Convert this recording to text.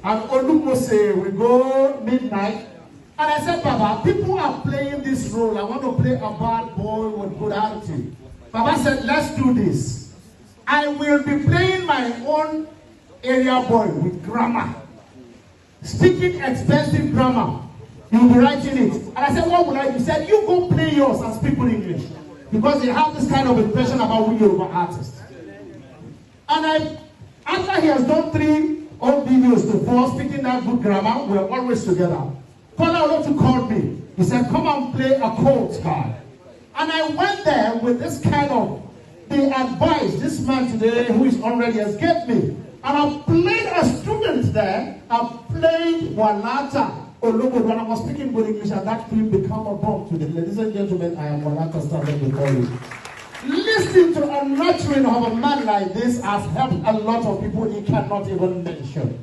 And Olumo say, we go midnight. And I said, Baba, people are playing this role. I want to play a bad boy with good attitude. Baba said, let's do this. I will be playing my own area boy with grammar. Speaking expensive grammar. You'll be writing it. And I said, what would I do? He said, you go play yours and speak good English. Because they have this kind of impression about we Yoruba artists. And after he has done 3 old videos to 4, speaking that good grammar, we're always together. Kola Olotu called me. He said, come and play a court card. And I went there with this kind of the advice this man today, who is 100 years, gave me. And I played a student there. I played Walata Olumo when I was speaking good English, and that film became a bomb today. Ladies and gentlemen, I am Walata standing before you. Listening to a nurturing of a man like this has helped a lot of people he cannot even mention.